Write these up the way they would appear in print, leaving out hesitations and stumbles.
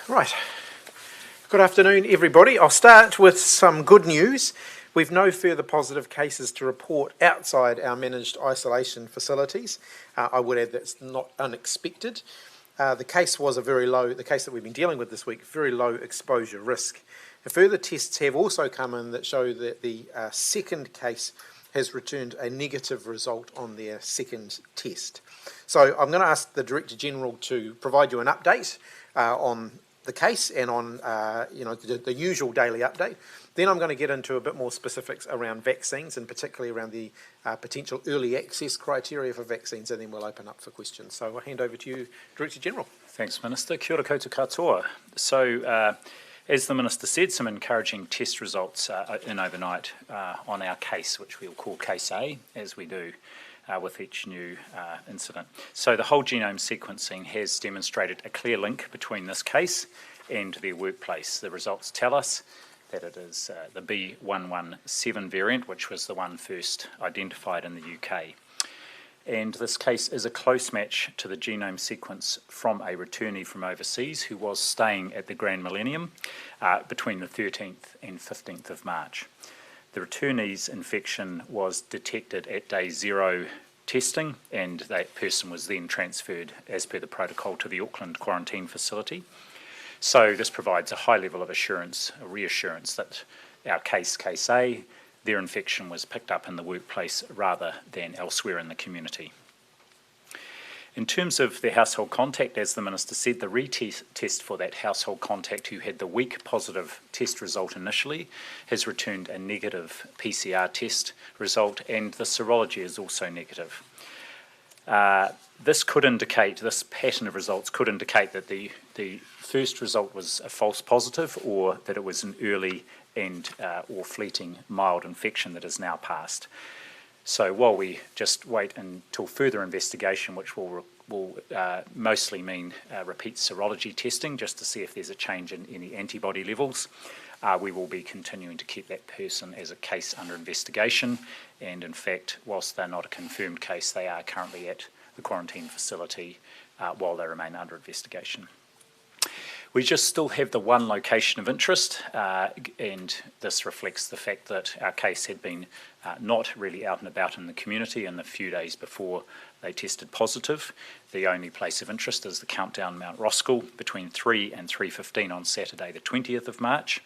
Right. Good afternoon, everybody. I'll start with some good news. We've no further positive cases to report outside our managed isolation facilities. I would add that's not unexpected. The case was the case that we've been dealing with this week, very low exposure risk. Further tests have also come in that show that the second case has returned a negative result on their second test. So I'm going to ask the Director General to provide you an update on the case and on the usual daily update. Then I'm going to get into a bit more specifics around vaccines and particularly around the potential early access criteria for vaccines, and then we'll open up for questions. So I'll hand over to you, Director General. Thanks, Minister. Kia ora koutou katoa. So, as the Minister said, some encouraging test results in overnight on our case, which we'll call Case A, as we do with each new incident. So the whole genome sequencing has demonstrated a clear link between this case and their workplace. The results tell us that it is the B117 variant, which was the one first identified in the UK. And this case is a close match to the genome sequence from a returnee from overseas who was staying at the Grand Millennium between the 13th and 15th of March. The returnee's infection was detected at day 0 testing, and that person was then transferred as per the protocol to the Auckland quarantine facility. So this provides a high level of reassurance that our case A, their infection was picked up in the workplace rather than elsewhere in the community. In terms of the household contact, as the Minister said, the retest for that household contact who had the weak positive test result initially has returned a negative PCR test result, and the serology is also negative. This pattern of results could indicate that the first result was a false positive, or that it was an early and or fleeting mild infection that has now passed. So while we just wait until further investigation, which will mostly mean repeat serology testing, just to see if there's a change in any antibody levels, we will be continuing to keep that person as a case under investigation. And in fact, whilst they're not a confirmed case, they are currently at the quarantine facility while they remain under investigation. We just still have the one location of interest, and this reflects the fact that our case had been not really out and about in the community in the few days before they tested positive. The only place of interest is the Countdown Mount Roskill between 3 and 3:15 on Saturday the 20th of March.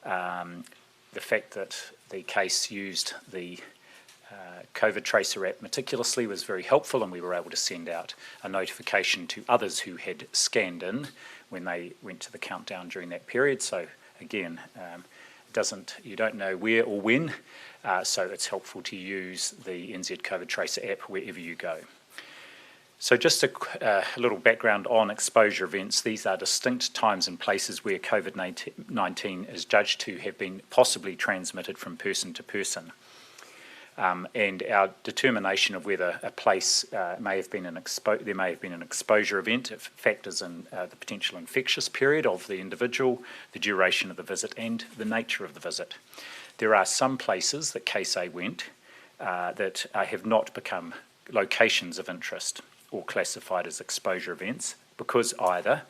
The fact that the case used the COVID Tracer app meticulously was very helpful, and we were able to send out a notification to others who had scanned in when they went to the countdown during that period. So again, you don't know where or when, so it's helpful to use the NZ COVID Tracer app wherever you go. So just a little background on exposure events. These are distinct times and places where COVID-19 is judged to have been possibly transmitted from person to person. And our determination of whether a place there may have been an exposure event, it factors in the potential infectious period of the individual, the duration of the visit, and the nature of the visit. There are some places that Case A went that have not become locations of interest or classified as exposure events because either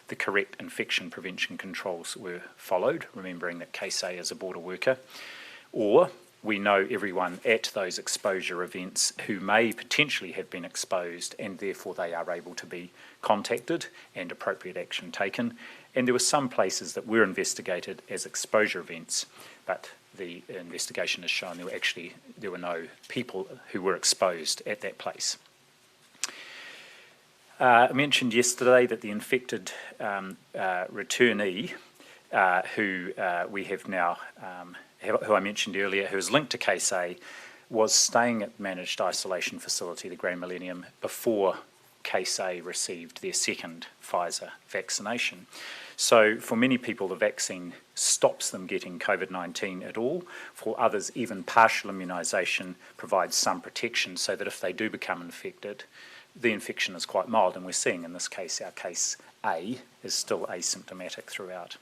the correct infection prevention controls were followed, remembering that Case A is a border worker, or we know everyone at those exposure events who may potentially have been exposed, and therefore they are able to be contacted and appropriate action taken. And there were some places that were investigated as exposure events, but the investigation has shown there were no people who were exposed at that place. I mentioned yesterday that the infected returnee who we have now who I mentioned earlier, who was linked to Case A, was staying at managed isolation facility, the Grand Millennium, before Case A received their second Pfizer vaccination. So for many people, the vaccine stops them getting COVID-19 at all. For others, even partial immunisation provides some protection so that if they do become infected, the infection is quite mild. And we're seeing in this case, our Case A is still asymptomatic throughout.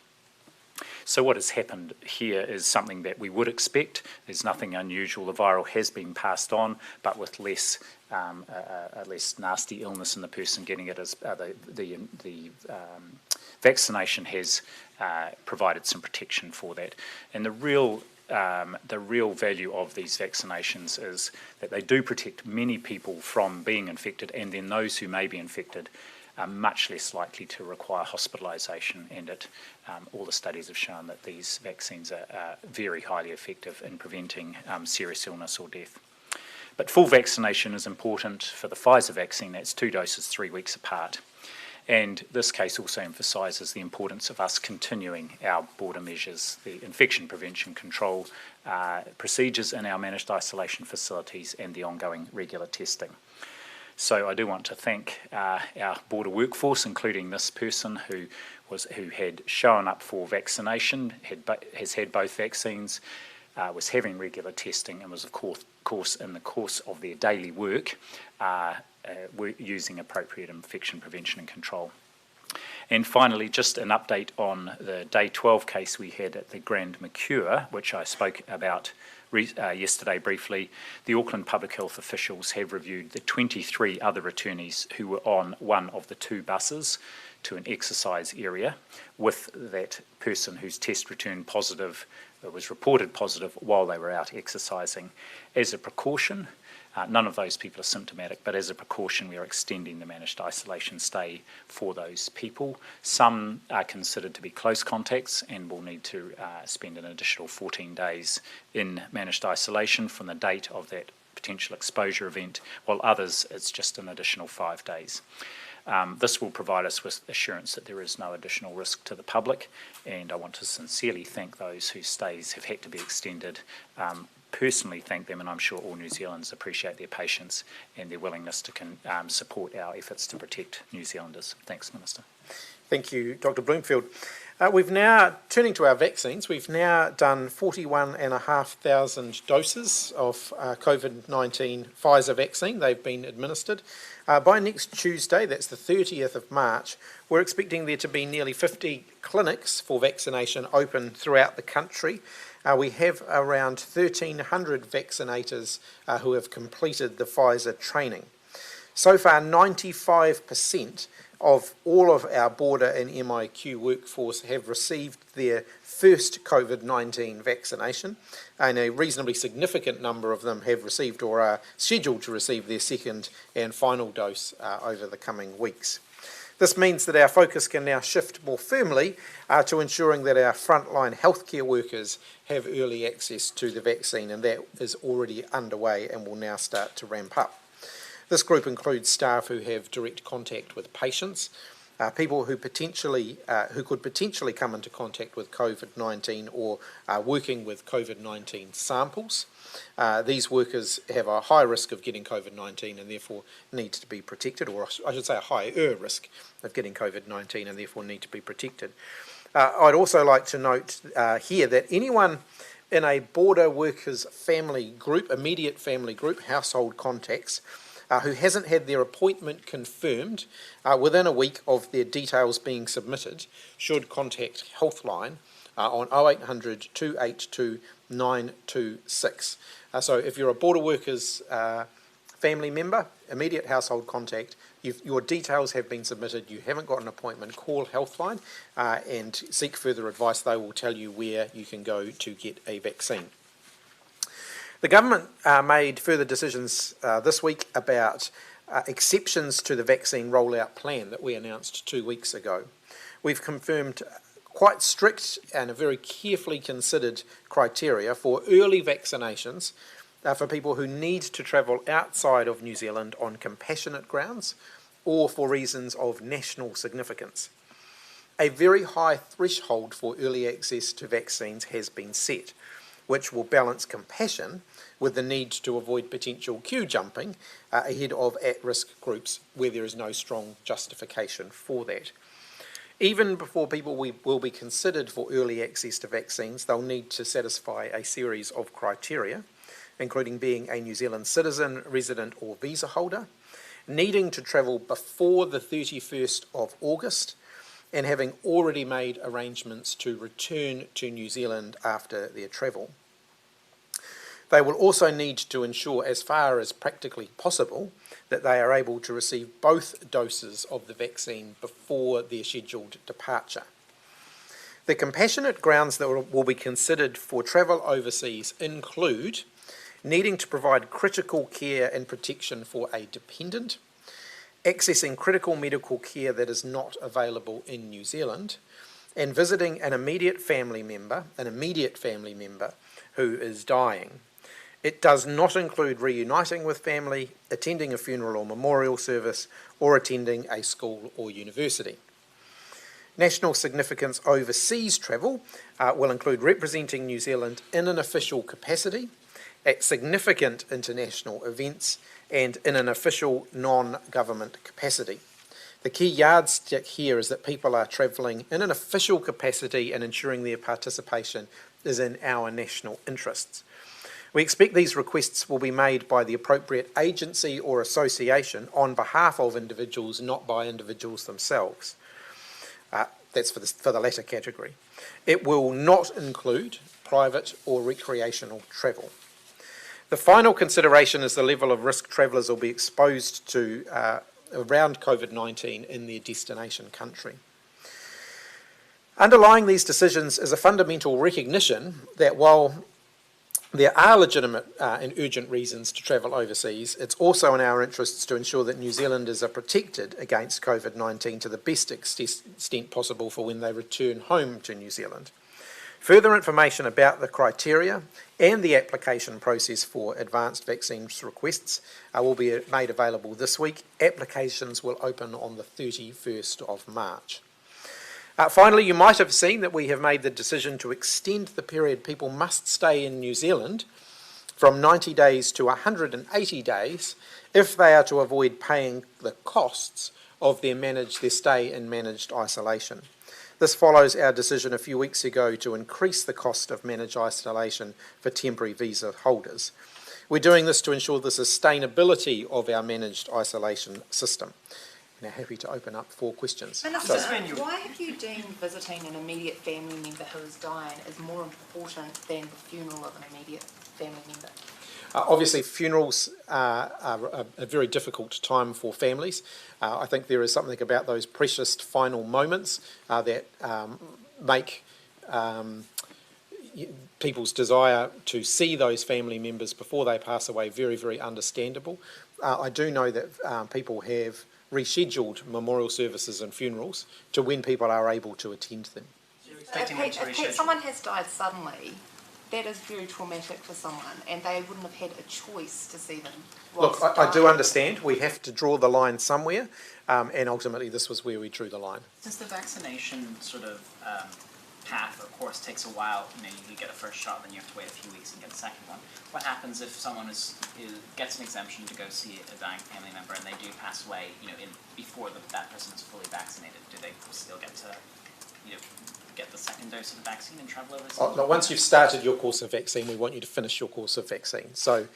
So what has happened here is something that we would expect. There's nothing unusual. The viral has been passed on, but with less a less nasty illness in the person getting it. As the vaccination has provided some protection for that. And the real value of these vaccinations is that they do protect many people from being infected, and then those who may be infected are much less likely to require hospitalisation, and all the studies have shown that these vaccines are very highly effective in preventing serious illness or death. But full vaccination is important for the Pfizer vaccine. That's 2 doses 3 weeks apart. And this case also emphasises the importance of us continuing our border measures, the infection prevention control procedures in our managed isolation facilities, and the ongoing regular testing. So I do want to thank our border workforce, including this person who had shown up for vaccination, has had both vaccines, was having regular testing, and was of course in the course of their daily work using appropriate infection prevention and control. And finally, just an update on the day 12 case we had at the Grand Mercure, which I spoke about yesterday briefly. The Auckland Public Health officials have reviewed the 23 other returnees who were on one of the 2 buses to an exercise area with that person whose test returned positive, was reported positive while they were out exercising. As a precaution, none of those people are symptomatic, but as a precaution we are extending the managed isolation stay for those people. Some are considered to be close contacts and will need to spend an additional 14 days in managed isolation from the date of that potential exposure event, while others it's just an additional 5 days. This will provide us with assurance that there is no additional risk to the public, and I want to sincerely thank those whose stays have had to be extended. Personally thank them, and I'm sure all New Zealanders appreciate their patience and their willingness to support our efforts to protect New Zealanders. Thanks, Minister. Thank you, Dr. Bloomfield. We've now, turning to our vaccines, we've now done 41,500 doses of COVID-19 Pfizer vaccine. They've been administered. By next Tuesday, that's the 30th of March, we're expecting there to be nearly 50 clinics for vaccination open throughout the country. We have around 1,300 vaccinators who have completed the Pfizer training. So far, 95% of all of our border and MIQ workforce have received their first COVID-19 vaccination, and a reasonably significant number of them have received or are scheduled to receive their second and final dose over the coming weeks. This means that our focus can now shift more firmly to ensuring that our frontline healthcare workers have early access to the vaccine, and that is already underway and will now start to ramp up. This group includes staff who have direct contact with patients, people who could potentially come into contact with COVID-19 or are working with COVID-19 samples. These workers have a high risk of getting COVID-19 and therefore need to be protected, or I should say a higher risk of getting COVID-19 and therefore need to be protected. I'd also like to note here that anyone in a border workers family group, immediate family group, household contacts, who hasn't had their appointment confirmed within a week of their details being submitted should contact Healthline on 0800 282 926. So if you're a border workers family member, immediate household contact, your details have been submitted, you haven't got an appointment, call Healthline and seek further advice. They will tell you where you can go to get a vaccine. The government made further decisions this week about exceptions to the vaccine rollout plan that we announced 2 weeks ago. We've confirmed quite strict and a very carefully considered criteria for early vaccinations for people who need to travel outside of New Zealand on compassionate grounds or for reasons of national significance. A very high threshold for early access to vaccines has been set, which will balance compassion with the need to avoid potential queue jumping ahead of at-risk groups where there is no strong justification for that. Even before people will be considered for early access to vaccines, they'll need to satisfy a series of criteria, including being a New Zealand citizen, resident or visa holder, needing to travel before the 31st of August, and having already made arrangements to return to New Zealand after their travel. They will also need to ensure, as far as practically possible, that they are able to receive both doses of the vaccine before their scheduled departure. The compassionate grounds that will be considered for travel overseas include needing to provide critical care and protection for a dependent, accessing critical medical care that is not available in New Zealand, and visiting an immediate family member who is dying. It does not include reuniting with family, attending a funeral or memorial service, or attending a school or university. National significance overseas travel will include representing New Zealand in an official capacity, at significant international events, and in an official non-government capacity. The key yardstick here is that people are travelling in an official capacity and ensuring their participation is in our national interests. We expect these requests will be made by the appropriate agency or association on behalf of individuals, not by individuals themselves. That's for the latter category. It will not include private or recreational travel. The final consideration is the level of risk travellers will be exposed to around COVID-19 in their destination country. Underlying these decisions is a fundamental recognition that while there are legitimate and urgent reasons to travel overseas, it's also in our interests to ensure that New Zealanders are protected against COVID-19 to the best extent possible for when they return home to New Zealand. Further information about the criteria and the application process for advanced vaccines requests will be made available this week. Applications will open on the 31st of March. Finally, you might have seen that we have made the decision to extend the period people must stay in New Zealand from 90 days to 180 days if they are to avoid paying the costs of their stay in managed isolation. This follows our decision a few weeks ago to increase the cost of managed isolation for temporary visa holders. We're doing this to ensure the sustainability of our managed isolation system. Now, happy to open up for questions. Minister, why have you deemed visiting an immediate family member who is dying as more important than the funeral of an immediate family member? Obviously, funerals are a very difficult time for families. I think there is something about those precious final moments that make people's desire to see those family members before they pass away very, very understandable. I do know that people have rescheduled memorial services and funerals to when people are able to attend them. If someone has died suddenly, that is very traumatic for someone, and they wouldn't have had a choice to see them. Look, I do understand we have to draw the line somewhere, and ultimately this was where we drew the line. Since the vaccination sort of path, of course, takes a while, you get a first shot, then you have to wait a few weeks and get a second one. What happens if someone gets an exemption to go see a dying family member and they do pass away, before that person is fully vaccinated? Do they still get to, get the second dose of the vaccine and travel overseas? No, once you've started your course of vaccine, we want you to finish your course of vaccine. So,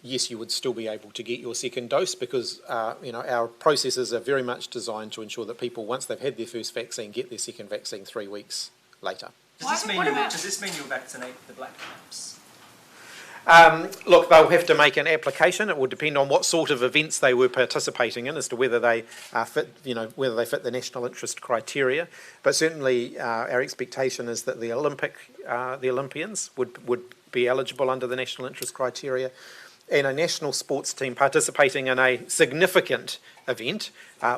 yes, you would still be able to get your second dose because, our processes are very much designed to ensure that people, once they've had their first vaccine, get their second vaccine 3 weeks later. Does this mean you'll vaccinate the black caps? Look, they'll have to make an application. It will depend on what sort of events they were participating in as to whether they fit the national interest criteria. But certainly, our expectation is that the Olympians would be eligible under the national interest criteria, and a national sports team participating in a significant event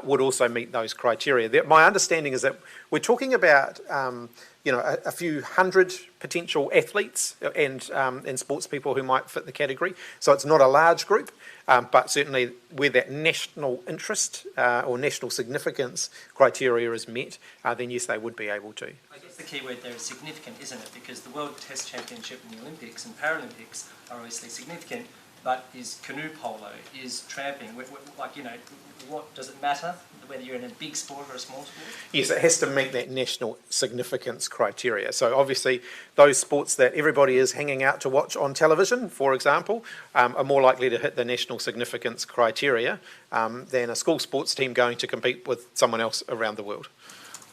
would also meet those criteria. My understanding is that we're talking about a few hundred potential athletes and sports people who might fit the category. So it's not a large group, but certainly where that national interest or national significance criteria is met, then yes, they would be able to. I guess the key word there is significant, isn't it? Because the World Test Championship and the Olympics and Paralympics are obviously significant, but is canoe polo, is tramping, what does it matter whether you're in a big sport or a small sport? Yes, it has to meet that national significance criteria. So obviously those sports that everybody is hanging out to watch on television, for example, are more likely to hit the national significance criteria than a school sports team going to compete with someone else around the world.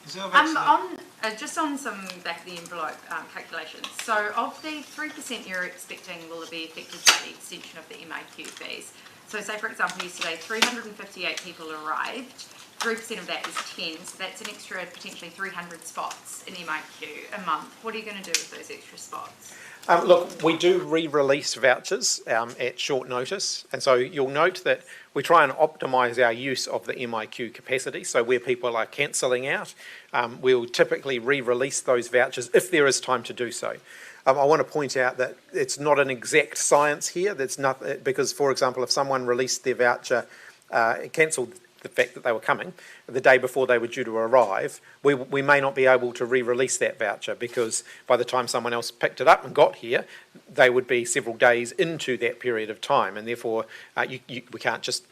Is there a vaccination? Just on some back of the envelope calculations. So of the 3% you're expecting will be affected by the extension of the MIQ fees. So say for example yesterday 358 people arrived, 3% of that is 10, so that's an extra potentially 300 spots in MIQ a month. What are you going to do with those extra spots? Look, we do re-release vouchers at short notice, and so you'll note that we try and optimise our use of the MIQ capacity. So where people are cancelling out, we'll typically re-release those vouchers if there is time to do so. I want to point out that it's not an exact science here. That's not because, for example, if someone released their voucher, cancelled the fact that they were coming the day before they were due to arrive, we may not be able to re-release that voucher because by the time someone else picked it up and got here, they would be several days into that period of time, and therefore we can't just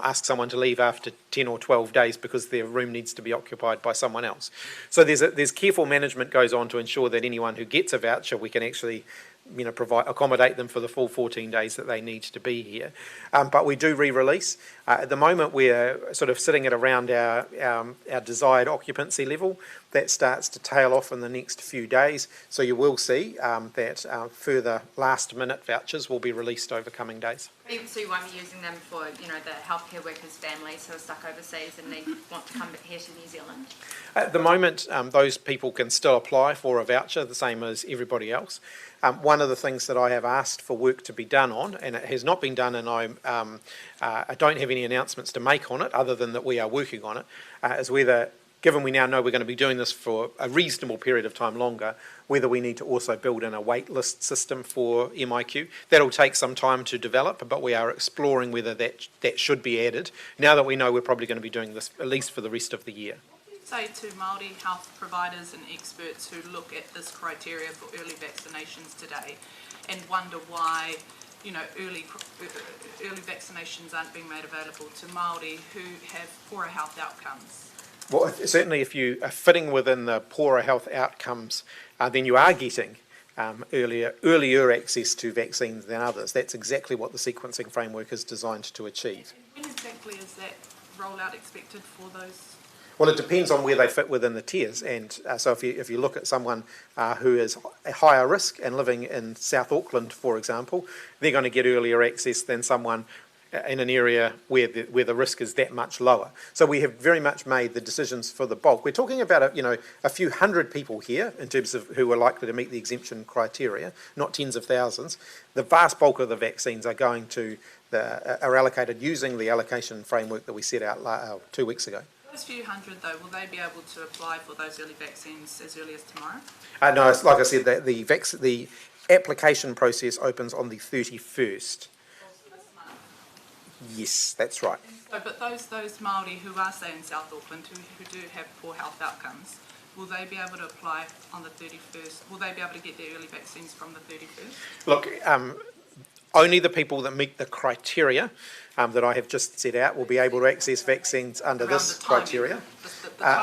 ask someone to leave after 10 or 12 days because their room needs to be occupied by someone else. So there's careful management goes on to ensure that anyone who gets a voucher, we can actually accommodate them for the full 14 days that they need to be here. But we do re-release. At the moment we're sort of sitting at around our desired occupancy level. That starts to tail off in the next few days. So you will see that further last minute vouchers will be released over coming days. So you won't be using them for, the healthcare workers' families who are stuck overseas and want to come back here to New Zealand? At the moment, those people can still apply for a voucher, the same as everybody else. One of the things that I have asked for work to be done on, and it has not been done, and I don't have any announcements to make on it other than that we are working on it, is whether, given we now know we're going to be doing this for a reasonable period of time longer, whether we need to also build in a wait list system for MIQ. That'll take some time to develop, but we are exploring whether that should be added, now that we know we're probably going to be doing this at least for the rest of the year. Say to Māori health providers and experts who look at this criteria for early vaccinations today and wonder why early vaccinations aren't being made available to Māori who have poorer health outcomes? Well, certainly if you are fitting within the poorer health outcomes, then you are getting earlier access to vaccines than others. That's exactly what the sequencing framework is designed to achieve. And when exactly is that rollout expected for those? Well, it depends on where they fit within the tiers, and so if you look at someone who is a higher risk and living in South Auckland, for example, they're going to get earlier access than someone in an area where the risk is that much lower. So we have very much made the decisions for the bulk. We're talking about a few hundred people here in terms of who are likely to meet the exemption criteria, not tens of thousands. The vast bulk of the vaccines are are allocated using the allocation framework that we set out 2 weeks ago. Those few hundred, though, will they be able to apply for those early vaccines as early as tomorrow? No, like I said, the application process opens on the 31st. Yes, that's right. So, but those Māori who are, say, in South Auckland, who do have poor health outcomes, will they be able to apply on the 31st? Will they be able to get their early vaccines from the 31st? Look, only the people that meet the criteria that I have just set out will be able to access vaccines under this criteria.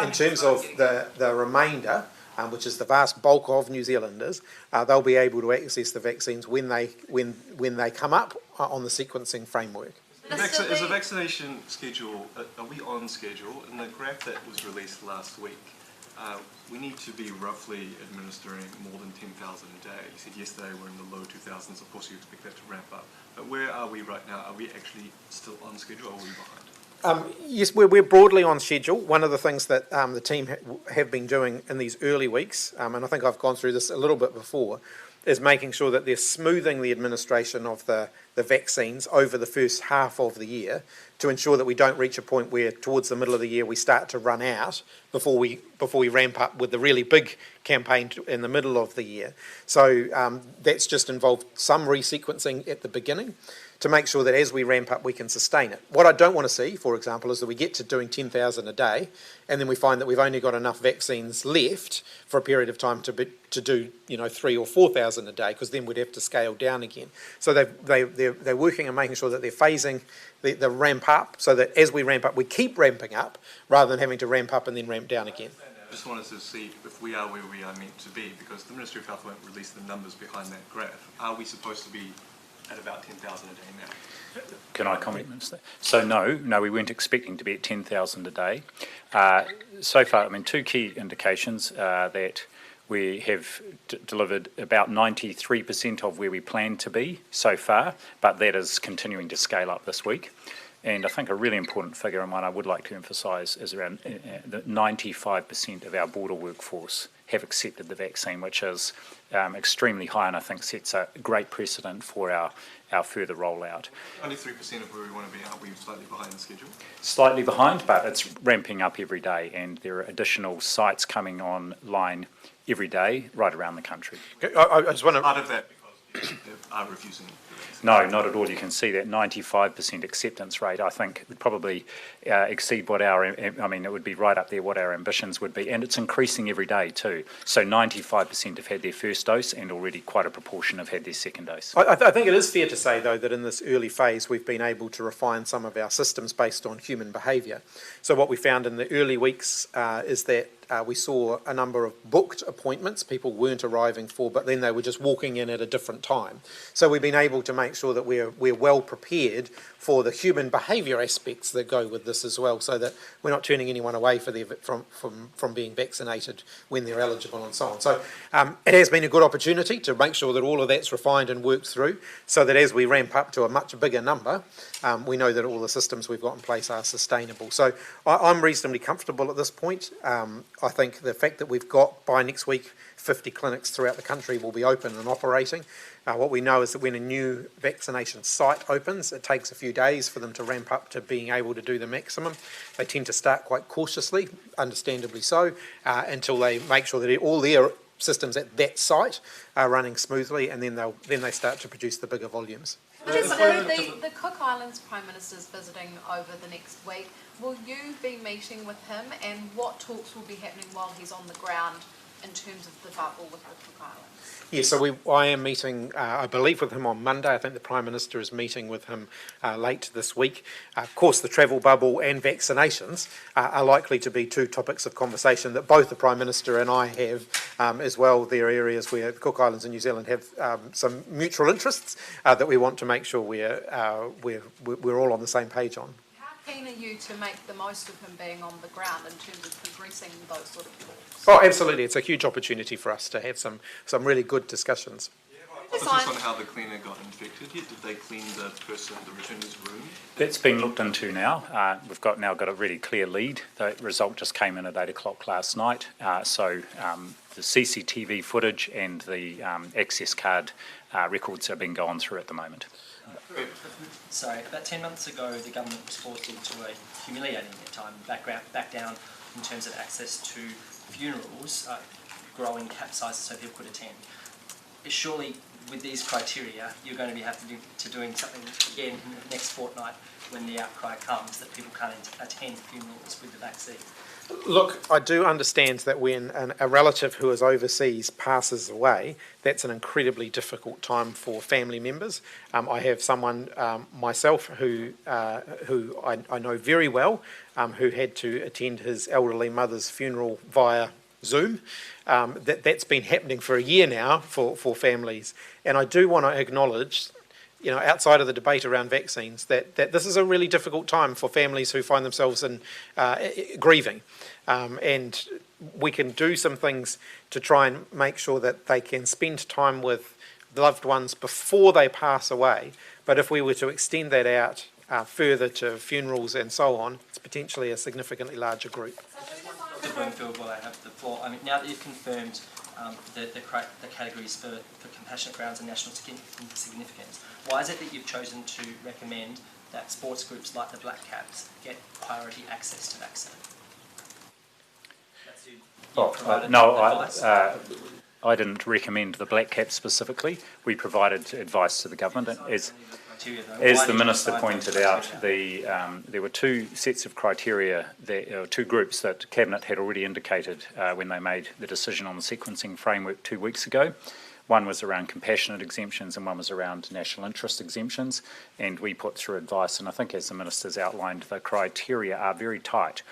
In terms of the remainder, which is the vast bulk of New Zealanders, they'll be able to access the vaccines when they come up on the sequencing framework. Is the vaccination schedule, are we on schedule? In the graph that was released last week, we need to be roughly administering more than 10,000 a day. You said yesterday we're in the low 2,000s. Of course, you expect that to ramp up. But where are we right now? Are we actually still on schedule or are we behind? Yes, we're broadly on schedule. One of the things that the team have been doing in these early weeks, and I think I've gone through this a little bit before, is making sure that they're smoothing the administration of the vaccines over the first half of the year to ensure that we don't reach a point where towards the middle of the year we start to run out before we ramp up with the really big campaign in the middle of the year. So that's just involved some resequencing at the beginning to make sure that as we ramp up we can sustain it. What I don't want to see, for example, is that we get to doing 10,000 a day and then we find that we've only got enough vaccines left for a period of time to do 3,000 or 4,000 a day, because then we'd have to scale down again. So they're working on making sure that they're phasing the ramp up so that as we ramp up we keep ramping up rather than having to ramp up and then ramp down again. I just wanted to see if we are where we are meant to be, because the Ministry of Health won't release the numbers behind that graph. Are we supposed to be at about 10,000 a day now? Can I comment, Minister? So no, we weren't expecting to be at 10,000 a day. So far, I mean, two key indications that we have delivered about 93% of where we planned to be so far, but that is continuing to scale up this week. And I think a really important figure, and one I would like to emphasise, is around that 95% of our border workforce have accepted the vaccine, which is extremely high, and I think sets a great precedent for our further rollout. 93% of where we want to be, aren't we slightly behind the schedule? Slightly behind, but it's ramping up every day, and there are additional sites coming online every day right around the country. I just want to... Part of that because they are refusing the vaccine. No, not at all. You can see that 95% acceptance rate, I think, would probably exceed what it would be right up there what our ambitions would be. And it's increasing every day too. So 95% have had their first dose and already quite a proportion have had their second dose. I think it is fair to say, though, that in this early phase we've been able to refine some of our systems based on human behaviour. So what we found in the early weeks is that we saw a number of booked appointments people weren't arriving for, but then they were just walking in at a different time. So we've been able to make sure that we're well prepared for the human behaviour aspects that go with this as well, so that we're not turning anyone away from being vaccinated when they're eligible and so on. So it has been a good opportunity to make sure that all of that's refined and worked through, so that as we ramp up to a much bigger number, we know that all the systems we've got in place are sustainable. So I'm reasonably comfortable at this point. I think the fact that we've got, by next week, 50 clinics throughout the country will be open and operating. What we know is that when a new vaccination site opens, it takes a few days for them to ramp up to being able to do the maximum. They tend to start quite cautiously, understandably so, until they make sure that all their systems at that site are running smoothly, and then they start to produce the bigger volumes. The Cook Islands Prime Minister is visiting over the next week. Will you be meeting with him, and what talks will be happening while he's on the ground in terms of the bubble with the Cook Islands? Yes, so I am meeting, I believe, with him on Monday. I think the Prime Minister is meeting with him late this week. Of course, the travel bubble and vaccinations are likely to be two topics of conversation that both the Prime Minister and I have as well. There are areas where the Cook Islands and New Zealand have some mutual interests that we want to make sure we're all on the same page on. How keen are you to make the most of him being on the ground in terms of progressing those sort of talks? Oh, absolutely. It's a huge opportunity for us to have some really good discussions. Just on how the cleaner got infected yet? Did they clean the returner's room? That's being looked into now. We've now got a really clear lead. The result just came in at 8 o'clock last night. So the CCTV footage and the access card records are being gone through at the moment. So about 10 months ago, the government was forced into a humiliating time back down in terms of access to funerals, growing cap sizes so people could attend. Surely, with these criteria, you're going to be having to doing something again in the next fortnight when the outcry comes that people can't attend funerals with the vaccine. Look, I do understand that when a relative who is overseas passes away, that's an incredibly difficult time for family members. I have someone myself who I know very well, who had to attend his elderly mother's funeral via Zoom. That's been happening for a year now for families, and I do want to acknowledge, outside of the debate around vaccines, that this is a really difficult time for families who find themselves in grieving. And we can do some things to try and make sure that they can spend time with loved ones before they pass away. But if we were to extend that out further to funerals and so on, it's potentially a significantly larger group. Bloomfield, while I have the floor, now that you've confirmed the categories for compassionate grounds and national significance, why is it that you've chosen to recommend that sports groups like the Black Caps get priority access to vaccine? I didn't recommend the Black Caps specifically. We provided advice to the government. As the Minister pointed out, there were two sets of criteria, two groups that Cabinet had already indicated when they made the decision on the sequencing framework 2 weeks ago. One was around compassionate exemptions and one was around national interest exemptions, and we put through advice, and I think as the Minister's outlined, the criteria are very tight.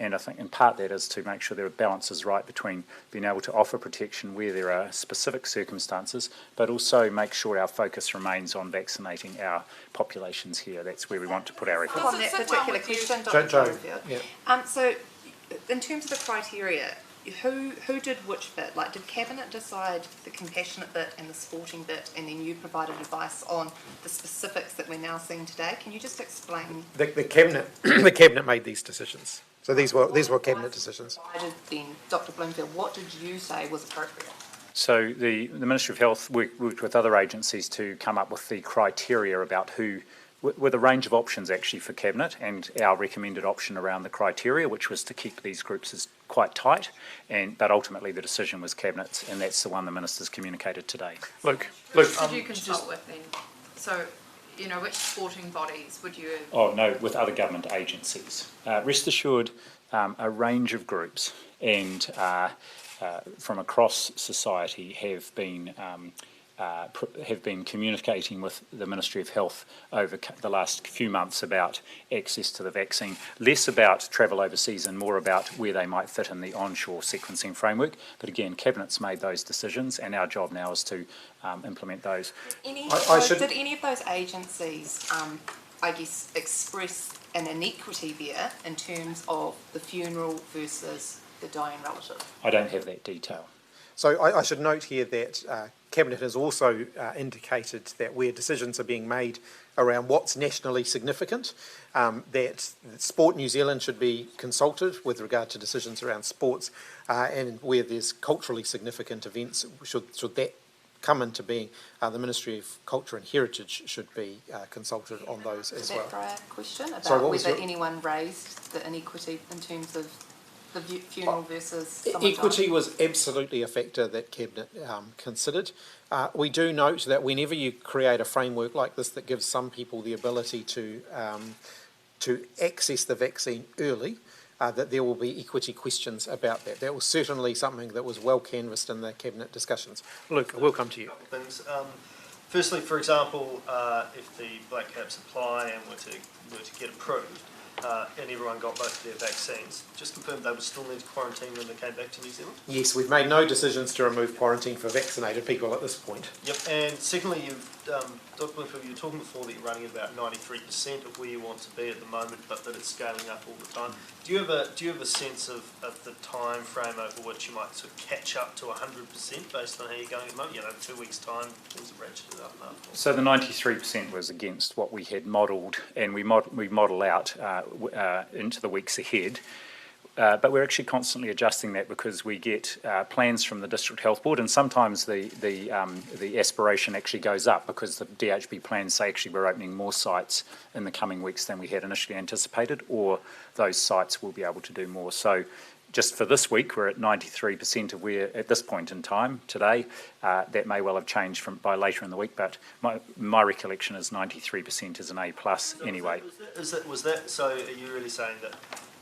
And I think in part that is to make sure there are balances right between being able to offer protection where there are specific circumstances, but also make sure our focus remains on vaccinating our populations here. That's where we want to put our effort. On that sit well particular with you? question, Dr. Joe, Schofield. yeah. So, in terms of the criteria, who did which bit? Like, did Cabinet decide the compassionate bit and the sporting bit, and then you provided advice on the specifics that we're now seeing today? Can you just explain? The cabinet, the cabinet made these decisions. So these were cabinet decisions. Then, Dr. Bloomfield, what did you say was appropriate? So the Ministry of Health worked with other agencies to come up with the criteria about who, with a range of options actually for Cabinet, and our recommended option around the criteria, which was to keep these groups as quite tight, but ultimately the decision was Cabinet's, and that's the one the Ministers communicated today. Luke. Who did you consult with then? So, which sporting bodies would you... Oh, no, with other government agencies. Rest assured, a range of groups and from across society have been communicating with the Ministry of Health over the last few months about access to the vaccine, less about travel overseas and more about where they might fit in the onshore sequencing framework. But again, Cabinet's made those decisions, and our job now is to implement those. Did any of those agencies, express an inequity there in terms of the funeral versus the dying relative? I don't have that detail. So I should note here that Cabinet has also indicated that where decisions are being made around what's nationally significant, that Sport New Zealand should be consulted with regard to decisions around sports, and where there's culturally significant events, should that come into being, the Ministry of Culture and Heritage should be consulted on those as well. Is that prior question about Sorry, whether anyone raised the inequity in terms of the funeral versus someone Equity dying? was absolutely a factor that Cabinet considered. We do note that whenever you create a framework like this that gives some people the ability to access the vaccine early, that there will be equity questions about that. That was certainly something that was well canvassed in the Cabinet discussions. Luke, we'll come to you. Things. Firstly, for example, if the black caps apply and were to get approved, and everyone got both of their vaccines, just confirm they would still need to quarantine when they came back to New Zealand? Yes, we've made no decisions to remove quarantine for vaccinated people at this point. Yep, and secondly, Dr. Bloomfield, you were talking before that you're running at about 93% of where you want to be at the moment, but that it's scaling up all the time. Do you have a sense of the time frame over which you might sort of catch up to 100% based on how you're going at the moment? 2 weeks' time, things have ratcheted up and up. So the 93% was against what we had modelled, and we model out into the weeks ahead. But we're actually constantly adjusting that because we get plans from the District Health Board, and sometimes the aspiration actually goes up because the DHB plans say actually we're opening more sites in the coming weeks than we had initially anticipated, or those sites will be able to do more. So just for this week, we're at 93% of where, at this point in time, today, that may well have changed by later in the week, but my recollection is 93% is an A+ anyway. Was that, so are you really saying that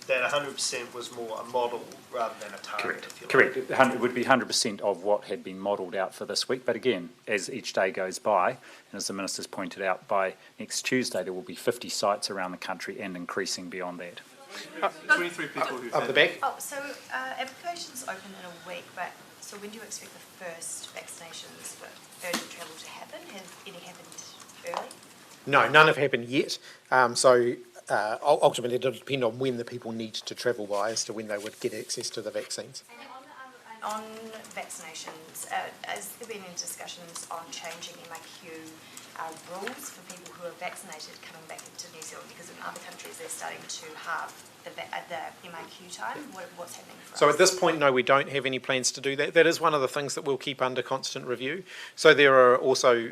100% was more a model rather than a target? Correct. It would be 100% of what had been modelled out for this week. But again, as each day goes by, and as the Minister's pointed out, by next Tuesday there will be 50 sites around the country and increasing beyond that. 23 people who've Up the back. So applications open in a week, but so when do you expect the first vaccinations for urgent travel to happen? Has any happened early? No, none have happened yet. Ultimately, it'll depend on when the people need to travel by as to when they would get access to the vaccines. On vaccinations, has there been any discussions on changing MIQ rules for people who are vaccinated coming back into New Zealand? Because in other countries they're starting to halve the MIQ time. What's happening for us? So at this point, no, we don't have any plans to do that. That is one of the things that we'll keep under constant review. So there are also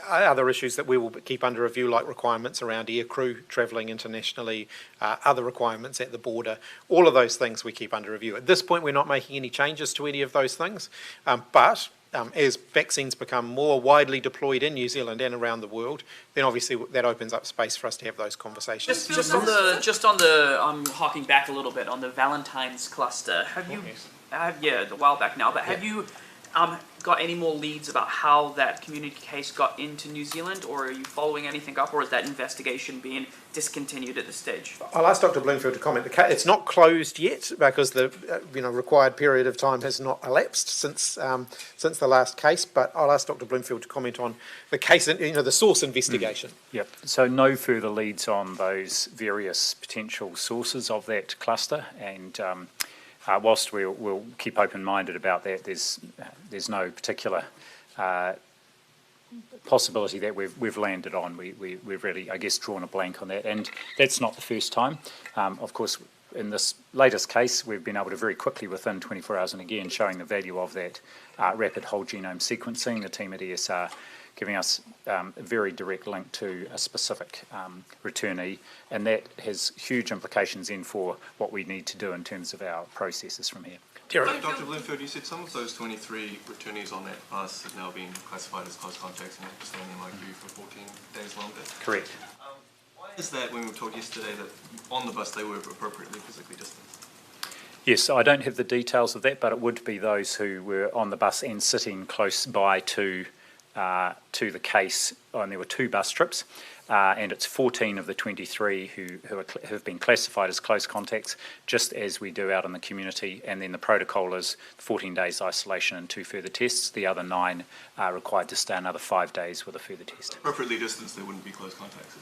other issues that we will keep under review, like requirements around air crew travelling internationally, other requirements at the border. All of those things we keep under review. At this point, we're not making any changes to any of those things, but as vaccines become more widely deployed in New Zealand and around the world, then obviously that opens up space for us to have those conversations. Just on the I'm harking back a little bit on the Valentine's cluster. Have you, a while back now, but have you got any more leads about how that community case got into New Zealand, or are you following anything up, or is that investigation being discontinued at this stage? I'll ask Dr. Bloomfield to comment. It's not closed yet because the required period of time has not elapsed since the last case. But I'll ask Dr. Bloomfield to comment on the case, the source investigation. Yep. So no further leads on those various potential sources of that cluster, and whilst we'll keep open-minded about that, there's no particular possibility that we've landed on. We've really, I guess, drawn a blank on that, and that's not the first time. Of course, in this latest case, we've been able to very quickly, within 24 hours, and again, showing the value of that rapid whole genome sequencing, the team at ESR giving us a very direct link to a specific returnee, and that has huge implications in for what we need to do in terms of our processes from here. Dr. Bloomfield, you said some of those 23 returnees on that bus have now been classified as close contacts and have to stay in MIQ for 14 days longer. Correct. Why is that, when we were talking yesterday, that on the bus they were appropriately physically distanced? Yes, I don't have the details of that, but it would be those who were on the bus and sitting close by to the case, and there were 2 bus trips, and it's 14 of the 23 who have been classified as close contacts, just as we do out in the community, and then the protocol is 14 days isolation and 2 further tests. The other 9 are required to stay another 5 days with a further test. Appropriately distanced, they wouldn't be close contacts?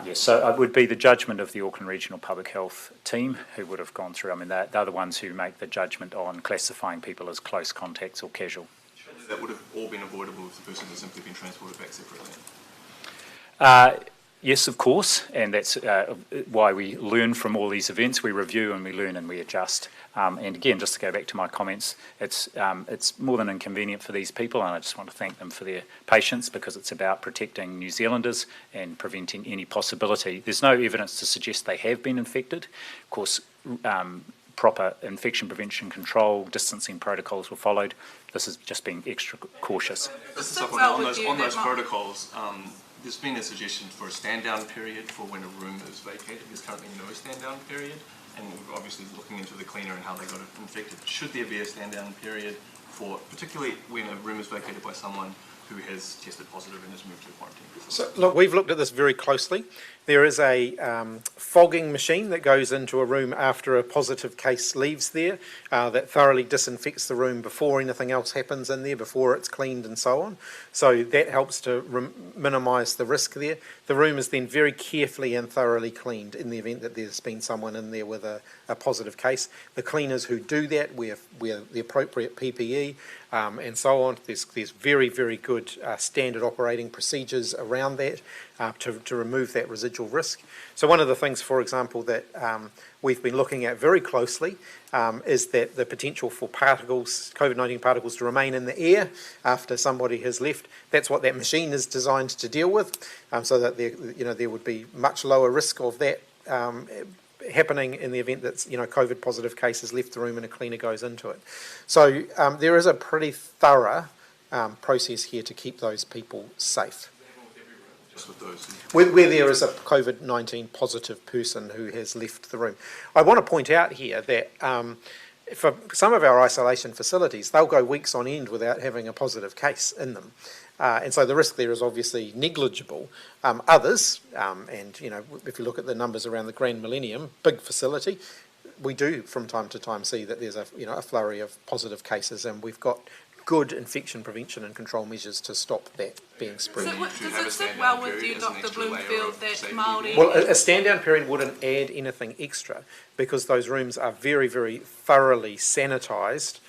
Yes, so it would be the judgment of the Auckland Regional Public Health team who would have gone through. I mean, they're the ones who make the judgment on classifying people as close contacts or casual. That would have all been avoidable if the person had simply been transported back separately? Yes, of course, and that's why we learn from all these events. We review and we learn and we adjust. And again, just to go back to my comments, it's more than inconvenient for these people, and I just want to thank them for their patience, because it's about protecting New Zealanders and preventing any possibility. There's no evidence to suggest they have been infected. Of course, proper infection prevention control, distancing protocols were followed. This is just being extra cautious. On those protocols, there's been a suggestion for a stand-down period for when a room is vacated. There's currently no stand-down period, and we're obviously looking into the cleaner and how they got infected. Should there be a stand-down period for, particularly when a room is vacated by someone who has tested positive and has moved to quarantine? So, look, we've looked at this very closely. There is a fogging machine that goes into a room after a positive case leaves there that thoroughly disinfects the room before anything else happens in there, before it's cleaned and so on. So that helps to minimise the risk there. The room is then very carefully and thoroughly cleaned in the event that there's been someone in there with a positive case. The cleaners who do that wear the appropriate PPE and so on. There's very, very good standard operating procedures around that to remove that residual risk. So one of the things, for example, that we've been looking at very closely is that the potential for particles, COVID-19 particles, to remain in the air after somebody has left. That's what that machine is designed to deal with, so that there would be much lower risk of that happening in the event that COVID positive cases left the room and a cleaner goes into it. So there is a pretty thorough process here to keep those people safe. Where there is a COVID-19 positive person who has left the room. I want to point out here that for some of our isolation facilities, they'll go weeks on end without having a positive case in them. And so the risk there is obviously negligible. Others, and if you look at the numbers around the Grand Millennium, big facility, we do from time to time see that there's a flurry of positive cases, and we've got good infection prevention and control measures to stop that being spread. Does it sit well with you, Dr. Bloomfield, that Māori... Well, a stand-down period wouldn't add anything extra, because those rooms are very, very thoroughly sanitised,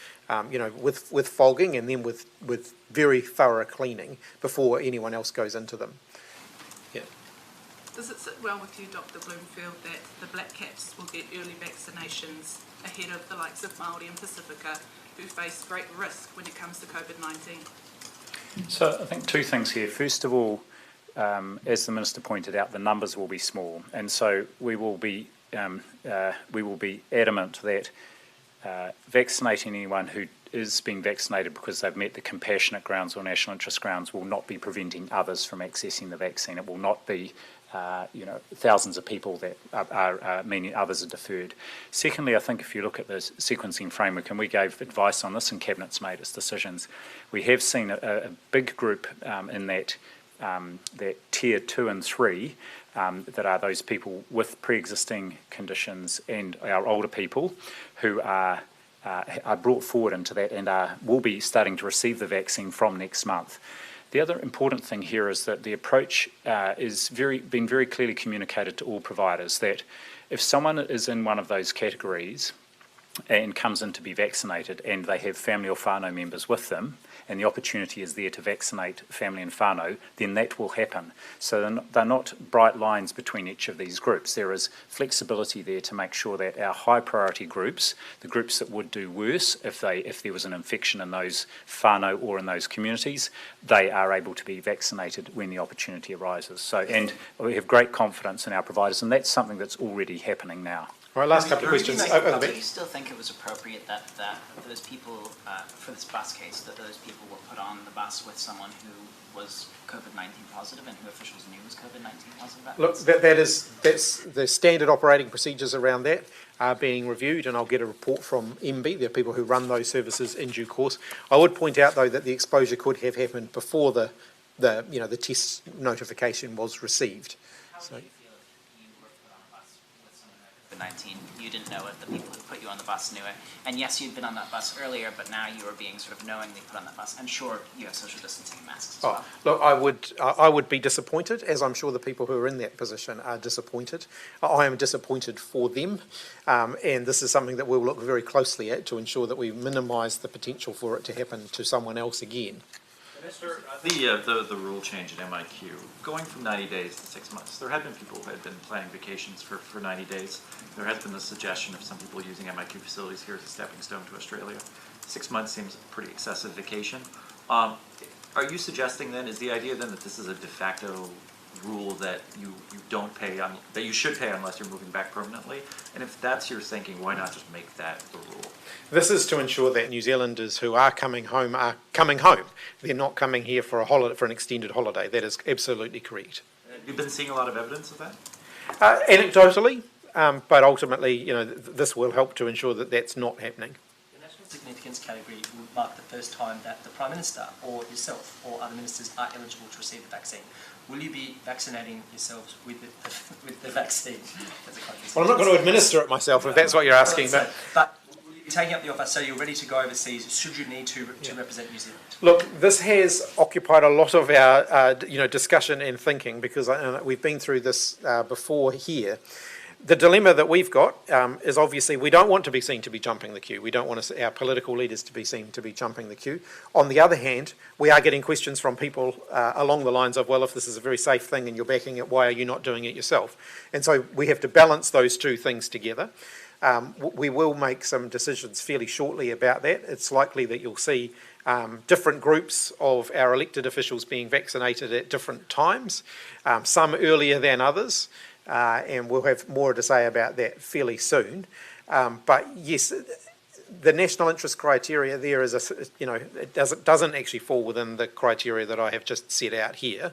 with fogging and then with very thorough cleaning before anyone else goes into them. Yeah. Does it sit well with you, Dr. Bloomfield, that the Black Caps will get early vaccinations ahead of the likes of Māori and Pacifica, who face great risk when it comes to COVID-19? So I think 2 things here. First of all, as the Minister pointed out, the numbers will be small, and so we will be adamant that vaccinating anyone who is being vaccinated because they've met the compassionate grounds or national interest grounds will not be preventing others from accessing the vaccine. It will not be thousands of people that are meaning others are deferred. Secondly, I think if you look at the sequencing framework, and we gave advice on this and Cabinet's made its decisions, we have seen a big group in that tier 2 and 3 that are those people with pre-existing conditions and our older people who are brought forward into that and will be starting to receive the vaccine from next month. The other important thing here is that the approach is been very clearly communicated to all providers that if someone is in one of those categories and comes in to be vaccinated and they have family or whānau members with them, and the opportunity is there to vaccinate family and whānau, then that will happen. So they're not bright lines between each of these groups. There is flexibility there to make sure that our high priority groups, the groups that would do worse if there was an infection in those whānau or in those communities, they are able to be vaccinated when the opportunity arises. So, and we have great confidence in our providers, and that's something that's already happening now. All right, last couple of questions. Do you still think it was appropriate that those people, for this bus case, that those people were put on the bus with someone who was COVID-19 positive and who officials knew was COVID-19 positive? Look, that's the standard operating procedures around that are being reviewed, and I'll get a report from MB, the people who run those services, in due course. I would point out though that the exposure could have happened before the test notification was received. So, COVID-19, you didn't know it, the people who put you on the bus knew it, and yes, you'd been on that bus earlier, but now you are being sort of knowingly put on that bus, and sure, you have social distancing and masks as well. Look, I would be disappointed, as I'm sure the people who are in that position are disappointed. I am disappointed for them, and this is something that we'll look very closely at to ensure that we minimise the potential for it to happen to someone else again. Minister, the rule change at MIQ, going from 90 days to 6 months, there have been people who had been planning vacations for 90 days. There has been the suggestion of some people using MIQ facilities here as a stepping stone to Australia. 6 months seems a pretty excessive vacation. Are you suggesting then, is the idea then that this is a de facto rule that you don't pay, that you should pay unless you're moving back permanently? And if that's your thinking, why not just make that the rule? This is to ensure that New Zealanders who are coming home are coming home. They're not coming here for an extended holiday. That is absolutely correct. You've been seeing a lot of evidence of that? Anecdotally, but ultimately, this will help to ensure that that's not happening. The national significance category will mark the first time that the Prime Minister or yourself or other ministers are eligible to receive the vaccine. Will you be vaccinating yourselves with the vaccine? Well, I'm not going to administer it myself, if that's what you're asking. But will you be taking up the offer so you're ready to go overseas should you need to represent New Zealand? Look, this has occupied a lot of our discussion and thinking, because we've been through this before here. The dilemma that we've got is obviously we don't want to be seen to be jumping the queue. We don't want our political leaders to be seen to be jumping the queue. On the other hand, we are getting questions from people along the lines of, well, if this is a very safe thing and you're backing it, why are you not doing it yourself? And so we have to balance those two things together. We will make some decisions fairly shortly about that. It's likely that you'll see different groups of our elected officials being vaccinated at different times, some earlier than others. And we'll have more to say about that fairly soon. But yes, the national interest criteria there is it doesn't actually fall within the criteria that I have just set out here,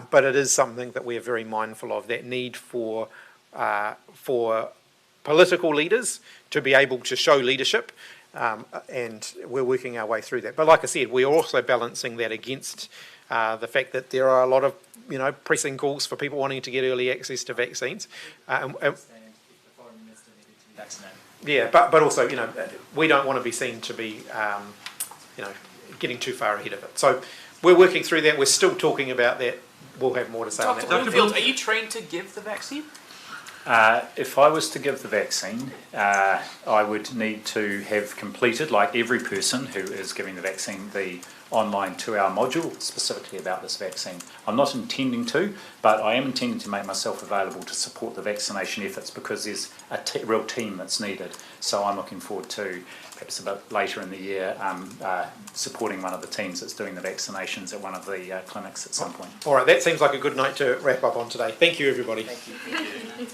but it is something that we are very mindful of, that need for political leaders to be able to show leadership, and we're working our way through that. But like I said, we're also balancing that against the fact that there are a lot of pressing calls for people wanting to get early access to vaccines. Yeah, but also, we don't want to be seen to be, getting too far ahead of it. So we're working through that. We're still talking about that. We'll have more to say on that. Dr. Bloomfield, are you trained to give the vaccine? If I was to give the vaccine, I would need to have completed, like every person who is giving the vaccine, the online 2-hour module specifically about this vaccine. I'm not intending to, but I am intending to make myself available to support the vaccination efforts, because there's a real team that's needed. So I'm looking forward to, perhaps a bit later in the year, supporting one of the teams that's doing the vaccinations at one of the clinics at some point. All right, that seems like a good note to wrap up on today. Thank you, everybody. Thank you.